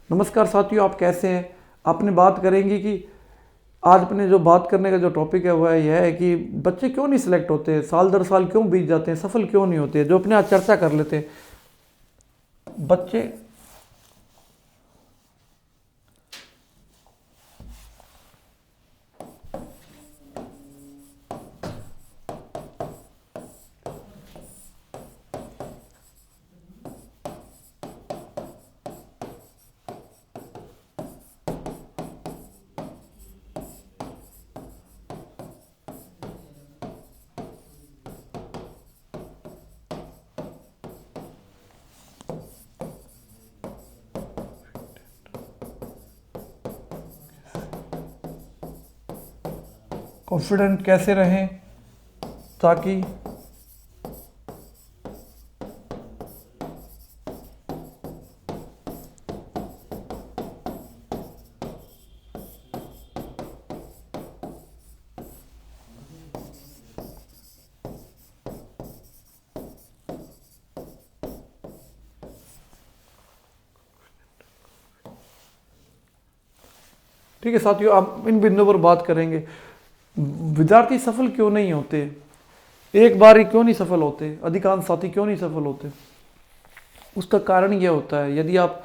नमस्कार साथियों, आप कैसे हैं। आपने बात करेंगे कि आज अपने जो बात करने का जो टॉपिक है वह यह है कि बच्चे क्यों नहीं सिलेक्ट होते, साल दर साल क्यों बीत जाते हैं, सफल क्यों नहीं होते, जो अपने आज चर्चा कर लेते हैं बच्चे। कॉन्फिडेंट कैसे रहें ताकि ठीक है साथियों, आप इन बिंदुओं पर बात करेंगे। विद्यार्थी सफल क्यों नहीं होते, एक बार ही क्यों नहीं सफल होते, अधिकांश साथी क्यों नहीं सफल होते। उसका कारण यह होता है, यदि आप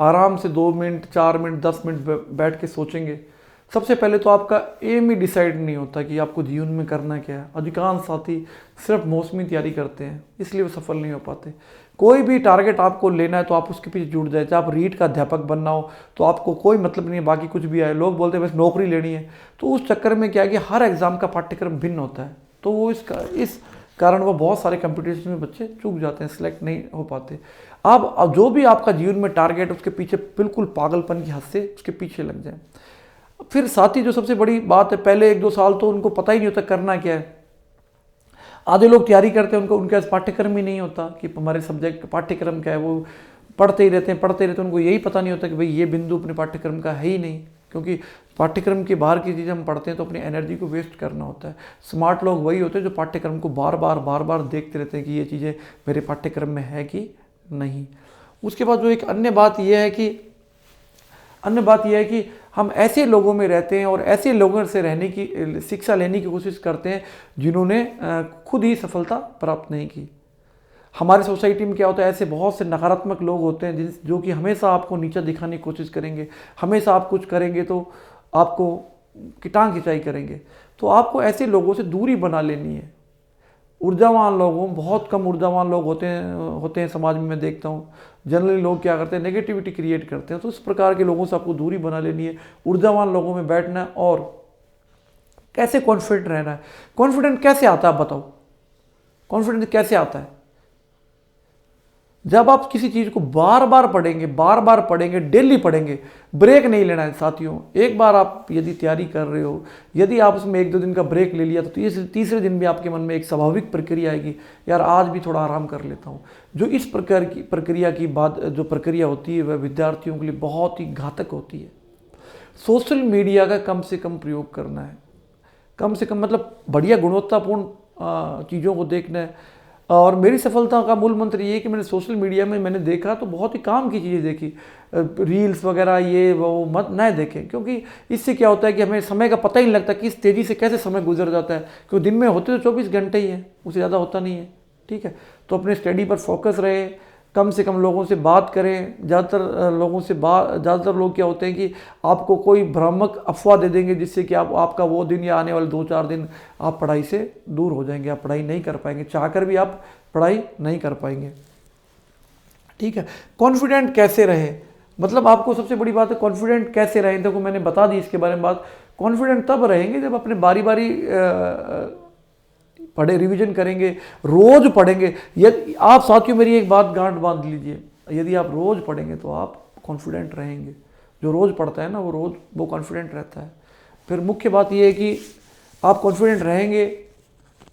आराम से 2 मिनट 4 मिनट 10 मिनट बैठ के सोचेंगे। सबसे पहले तो आपका एम ही डिसाइड नहीं होता कि आपको जीवन में करना क्या है। अधिकांश साथी सिर्फ मौसमी तैयारी करते हैं, इसलिए वो सफल नहीं हो पाते। कोई भी टारगेट आपको लेना है तो आप उसके पीछे जुट जाए। चाहे आप रीट का अध्यापक बनना हो तो आपको कोई मतलब नहीं है, बाकी कुछ भी आए। लोग बोलते हैं बस नौकरी लेनी है, तो उस चक्कर में क्या है कि हर एग्जाम का पाठ्यक्रम भिन्न होता है, तो वो इस कारण वो बहुत सारे कंपटीशन में बच्चे चूक जाते हैं, सिलेक्ट नहीं हो पाते। अब जो भी आपका जीवन में टारगेट, उसके पीछे बिल्कुल पागलपन की हद से उसके पीछे लग जाए। फिर साथ ही जो सबसे बड़ी बात है, पहले 1-2 साल तो उनको पता ही नहीं होता करना क्या है। आधे लोग तैयारी करते हैं, उनको उनके पास पाठ्यक्रम ही नहीं होता कि हमारे सब्जेक्ट पाठ्यक्रम क्या है। वो पढ़ते ही रहते हैं, उनको यही पता नहीं होता कि भाई ये बिंदु अपने पाठ्यक्रम का है ही नहीं, क्योंकि पाठ्यक्रम के बाहर की चीज़ हम पढ़ते हैं तो अपनी एनर्जी को वेस्ट करना होता है। स्मार्ट लोग वही होते हैं जो पाठ्यक्रम को बार बार देखते रहते हैं कि ये चीज़ें मेरे पाठ्यक्रम में है कि नहीं। उसके बाद जो एक अन्य बात यह है कि हम ऐसे लोगों में रहते हैं और ऐसे लोगों से रहने की शिक्षा लेने की कोशिश करते हैं जिन्होंने खुद ही सफलता प्राप्त नहीं की। हमारे सोसाइटी में क्या होता है, ऐसे बहुत से नकारात्मक लोग होते हैं जो कि हमेशा आपको नीचा दिखाने की कोशिश करेंगे। हमेशा आप कुछ करेंगे तो आपको टांग खिंचाई करेंगे। तो आपको ऐसे लोगों से दूरी बना लेनी है। ऊर्जावान लोगों, बहुत कम ऊर्जावान लोग होते हैं समाज में, मैं देखता हूँ। जनरली लोग क्या करते हैं, नेगेटिविटी क्रिएट करते हैं। तो इस प्रकार के लोगों से आपको दूरी बना लेनी है, ऊर्जावान लोगों में बैठना है। और कैसे कॉन्फिडेंट रहना है। कॉन्फिडेंट कैसे आता है, आप बताओ। कॉन्फिडेंस कैसे आता है? जब आप किसी चीज को बार बार पढ़ेंगे, डेली पढ़ेंगे, ब्रेक नहीं लेना है साथियों। एक बार आप यदि तैयारी कर रहे हो, यदि आप उसमें 1-2 दिन का ब्रेक ले लिया तो तीसरे दिन भी आपके मन में एक स्वाभाविक प्रक्रिया आएगी, यार आज भी थोड़ा आराम कर लेता हूँ। जो इस प्रकार की प्रक्रिया की बात, जो प्रक्रिया होती है वह विद्यार्थियों के लिए बहुत ही घातक होती है। सोशल मीडिया का कम से कम प्रयोग करना है, कम से कम, मतलब बढ़िया गुणवत्तापूर्ण चीज़ों को देखना है। और मेरी सफलता का मूल मंत्र ये है कि मैंने सोशल मीडिया में मैंने देखा तो बहुत ही काम की चीज़ें देखी। रील्स वगैरह ये वो मत न देखें, क्योंकि इससे क्या होता है कि हमें समय का पता ही नहीं लगता कि इस तेज़ी से कैसे समय गुजर जाता है। क्योंकि दिन में होते तो 24 घंटे ही हैं, उससे ज़्यादा होता नहीं है। ठीक है, तो अपने स्टडी पर फोकस रहे, कम से कम लोगों से बात करें। ज़्यादातर लोग क्या होते हैं कि आपको कोई भ्रामक अफवाह दे देंगे, जिससे कि आपका वो दिन या आने वाले 2-4 दिन आप पढ़ाई से दूर हो जाएंगे, आप पढ़ाई नहीं कर पाएंगे, चाहकर भी आप पढ़ाई नहीं कर पाएंगे। ठीक है, कॉन्फिडेंट कैसे रहे, मतलब आपको सबसे बड़ी बात है कॉन्फिडेंट कैसे रहें। देखो मैंने बता दी इसके बारे में बात। कॉन्फिडेंट तब रहेंगे जब अपने बारी बारी पढ़े, रिवीजन करेंगे, रोज पढ़ेंगे। यदि आप साथियों मेरी एक बात गांठ बांध लीजिए, यदि आप रोज पढ़ेंगे तो आप कॉन्फिडेंट रहेंगे। जो रोज पढ़ता है ना वो कॉन्फिडेंट रहता है। फिर मुख्य बात यह है कि आप कॉन्फिडेंट रहेंगे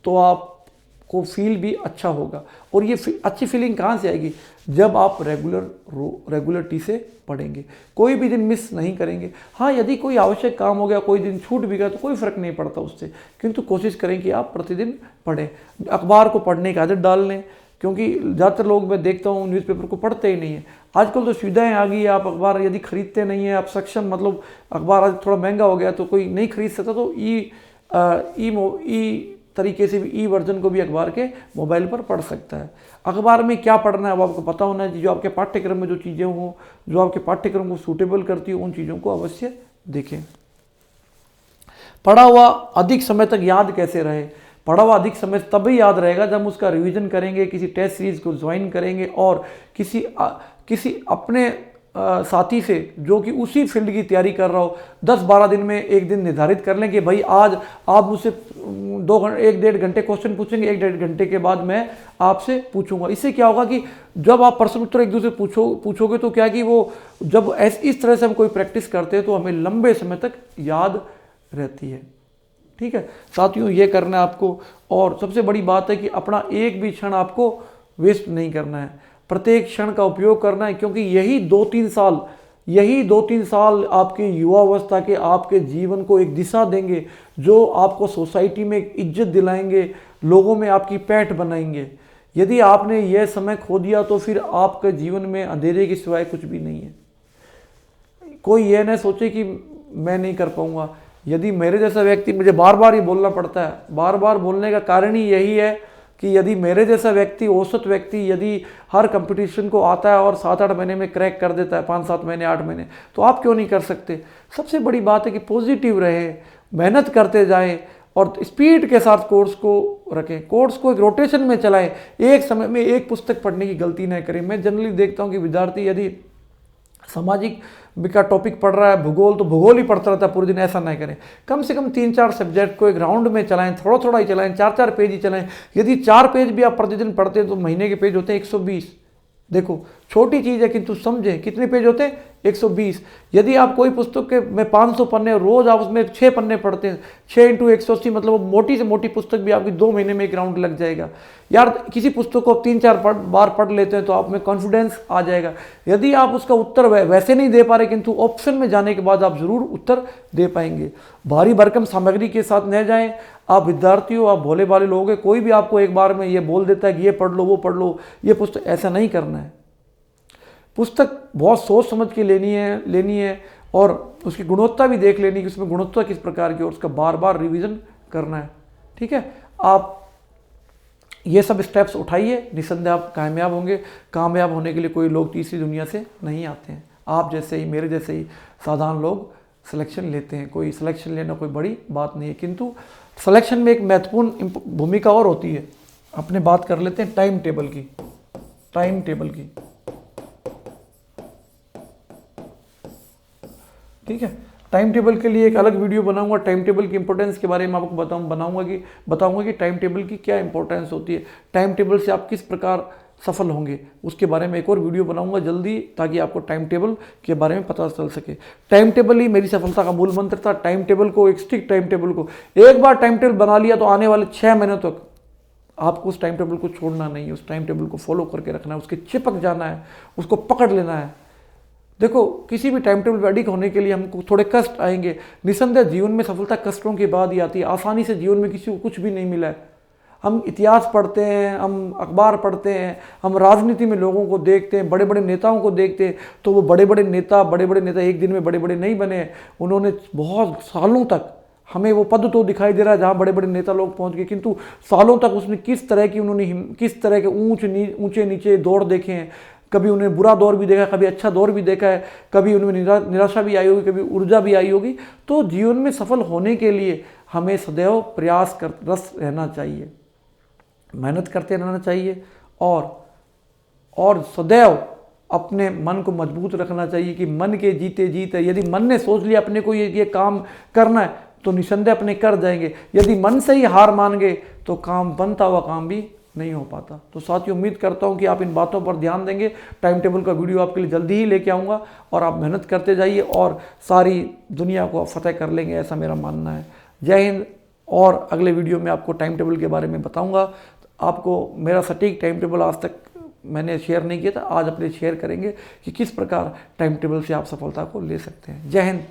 तो आपको फील भी अच्छा होगा। और ये अच्छी फीलिंग कहाँ से आएगी, जब आप रेगुलरिटी से पढ़ेंगे, कोई भी दिन मिस नहीं करेंगे। हाँ, यदि कोई आवश्यक काम हो गया, कोई दिन छूट भी गया तो कोई फर्क नहीं पड़ता उससे, किंतु कोशिश करें कि आप प्रतिदिन पढ़ें। अखबार को पढ़ने की आदत डाल लें, क्योंकि ज़्यादातर लोग मैं देखता हूँ न्यूज़पेपर को पढ़ते ही नहीं है। आजकल तो सुविधाएं आ गई है, आप अखबार यदि खरीदते नहीं हैं, आप सक्षम, मतलब अखबार आज थोड़ा महंगा हो गया तो कोई नहीं खरीद सकता, तो ई तरीके से भी ई वर्जन को भी अखबार के मोबाइल पर पढ़ सकता है। अखबार में क्या पढ़ना है वो आपको पता होना चाहिए। जो आपके पाठ्यक्रम में जो चीज़ें हों, जो आपके पाठ्यक्रम को सूटेबल करती हो, उन चीज़ों को अवश्य देखें। पढ़ा हुआ अधिक समय तक याद कैसे रहे? पढ़ा हुआ अधिक समय तभी याद रहेगा जब हम उसका रिवीजन करेंगे, किसी टेस्ट सीरीज को ज्वाइन करेंगे और किसी अपने साथी से जो कि उसी फील्ड की तैयारी कर रहा हो 10-12 दिन में एक दिन निर्धारित कर लें कि भाई आज आप मुझसे 1-1.5 घंटे क्वेश्चन पूछेंगे, 1-1.5 घंटे के बाद मैं आपसे पूछूंगा। इससे क्या होगा कि जब आप प्रश्न उत्तर एक दूसरे पूछोगे तो क्या कि वो जब इस तरह से हम कोई प्रैक्टिस करते हैं तो हमें लंबे समय तक याद रहती है। ठीक है साथियों, ये करना है आपको। और सबसे बड़ी बात है कि अपना एक भी क्षण आपको वेस्ट नहीं करना है, प्रत्येक क्षण का उपयोग करना है, क्योंकि यही 2-3 साल आपके युवावस्था के आपके जीवन को एक दिशा देंगे, जो आपको सोसाइटी में एक इज्जत दिलाएंगे, लोगों में आपकी पैठ बनाएंगे। यदि आपने यह समय खो दिया तो फिर आपके जीवन में अंधेरे के सिवाय कुछ भी नहीं है। कोई यह न सोचे कि मैं नहीं कर पाऊंगा। यदि मेरे जैसा व्यक्ति, मुझे बार बार ही बोलना पड़ता है, बार बार बोलने का कारण ही यही है कि यदि मेरे जैसा व्यक्ति, औसत व्यक्ति यदि हर कंपटीशन को आता है और 7-8 महीने में क्रैक कर देता है, 5-7 महीने 8 महीने, तो आप क्यों नहीं कर सकते? सबसे बड़ी बात है कि पॉजिटिव रहे, मेहनत करते जाएं और स्पीड के साथ कोर्स को रखें, कोर्स को एक रोटेशन में चलाएं, एक समय में एक पुस्तक पढ़ने की गलती न करें। मैं जनरली देखता हूं कि विद्यार्थी यदि सामाजिक का टॉपिक पढ़ रहा है, भूगोल, तो भूगोल ही पढ़ता रहता है पूरे दिन। ऐसा नहीं करें, कम से कम 3-4 सब्जेक्ट को एक राउंड में चलाएं, थोड़ा थोड़ा ही चलाएं, 4-4 पेज ही चलाएं। यदि 4 पेज भी आप प्रतिदिन पढ़ते हैं तो महीने के पेज होते हैं 120। देखो छोटी चीज़ है किंतु समझें, कितने पेज होते हैं? 120। यदि आप कोई पुस्तक के में 500 पन्ने, रोज आप उसमें 6 पन्ने पढ़ते हैं, 6 × 180, मतलब मोटी से मोटी पुस्तक भी आपकी 2 महीने में एक राउंड लग जाएगा। यार किसी पुस्तक को आप 3-4 बार पढ़ लेते हैं तो आप में कॉन्फिडेंस आ जाएगा। यदि आप उसका उत्तर वैसे नहीं दे पा रहे, किंतु ऑप्शन में जाने के बाद आप जरूर उत्तर दे पाएंगे। भारी भरकम सामग्री के साथ न जाएं। आप विद्यार्थी हो, आप भोले भाले लोग हैं, कोई भी आपको एक बार में ये बोल देता है कि ये पढ़ लो, वो पढ़ लो, ये पुस्तक, ऐसा नहीं करना है। पुस्तक बहुत सोच समझ के लेनी है और उसकी गुणवत्ता भी देख लेनी कि उसमें गुणवत्ता किस प्रकार की, और उसका बार बार रिवीजन करना है। ठीक है, आप ये सब स्टेप्स उठाइए, निसंदेह आप कामयाब होंगे। कामयाब होने के लिए कोई लोग तीसरी दुनिया से नहीं आते हैं, आप जैसे ही, मेरे जैसे ही साधारण लोग सिलेक्शन लेते हैं। कोई सिलेक्शन लेना कोई बड़ी बात नहीं है, किंतु सिलेक्शन में एक महत्वपूर्ण भूमिका और होती है। अपने बात कर लेते हैं टाइम टेबल की। ठीक है, टाइम टेबल के लिए एक अलग वीडियो बनाऊंगा। टाइम टेबल की इंपॉर्टेंस के बारे में आपको बताऊंगा कि टाइम टेबल की क्या इंपॉर्टेंस होती है, टाइम टेबल से आप किस प्रकार सफल होंगे, उसके बारे में एक और वीडियो बनाऊंगा जल्दी, ताकि आपको टाइम टेबल के बारे में पता चल सके। टाइम टेबल ही मेरी सफलता का मूल मंत्र था। टाइम टेबल को, एक स्ट्रिक्ट टाइम टेबल को, एक बार टाइम टेबल बना लिया तो आने वाले 6 महीनों तक आपको उस टाइम टेबल को छोड़ना नहीं है, उस टाइम टेबल को फॉलो करके रखना है, उसके चिपक जाना है, उसको पकड़ लेना है। देखो किसी भी टाइम टेबल पर एडिक्ट होने के लिए हमको थोड़े कष्ट आएंगे। निसंदेह जीवन में सफलता कष्टों के बाद ही आती है। आसानी से जीवन में किसी को कुछ भी नहीं मिला है। हम इतिहास पढ़ते हैं, हम अखबार पढ़ते हैं, हम राजनीति में लोगों को देखते हैं, बड़े बड़े नेताओं को देखते हैं, तो वो बड़े बड़े नेता एक दिन में बड़े बड़े नहीं बने। उन्होंने बहुत सालों तक, हमें वो पद तो दिखाई दे रहा है जहाँ बड़े बड़े नेता लोग पहुँच गए, किंतु सालों तक उसने किस तरह के ऊंचे नीचे दौर देखे हैं। कभी उन्हें बुरा दौर भी देखा, कभी अच्छा दौर भी देखा है, कभी उनमें निराशा भी आई होगी, कभी ऊर्जा भी आई होगी। तो जीवन में सफल होने के लिए हमें सदैव प्रयासरत रहना चाहिए, मेहनत करते रहना चाहिए और सदैव अपने मन को मजबूत रखना चाहिए कि मन के जीते जीत है। यदि मन ने सोच लिया अपने को ये काम करना है तो निसंदेह अपने कर जाएंगे। यदि मन से ही हार मान गए तो काम, बनता हुआ काम भी नहीं हो पाता। तो साथियों, उम्मीद करता हूं कि आप इन बातों पर ध्यान देंगे। टाइम टेबल का वीडियो आपके लिए जल्दी ही लेके आऊँगा और आप मेहनत करते जाइए और सारी दुनिया को फतेह कर लेंगे, ऐसा मेरा मानना है। जय हिंद। और अगले वीडियो में आपको टाइम टेबल के बारे में बताऊँगा। आपको मेरा सटीक टाइम टेबल आज तक मैंने शेयर नहीं किया था, आज अपने शेयर करेंगे कि किस प्रकार टाइम टेबल से आप सफलता को ले सकते हैं। जय हिंद।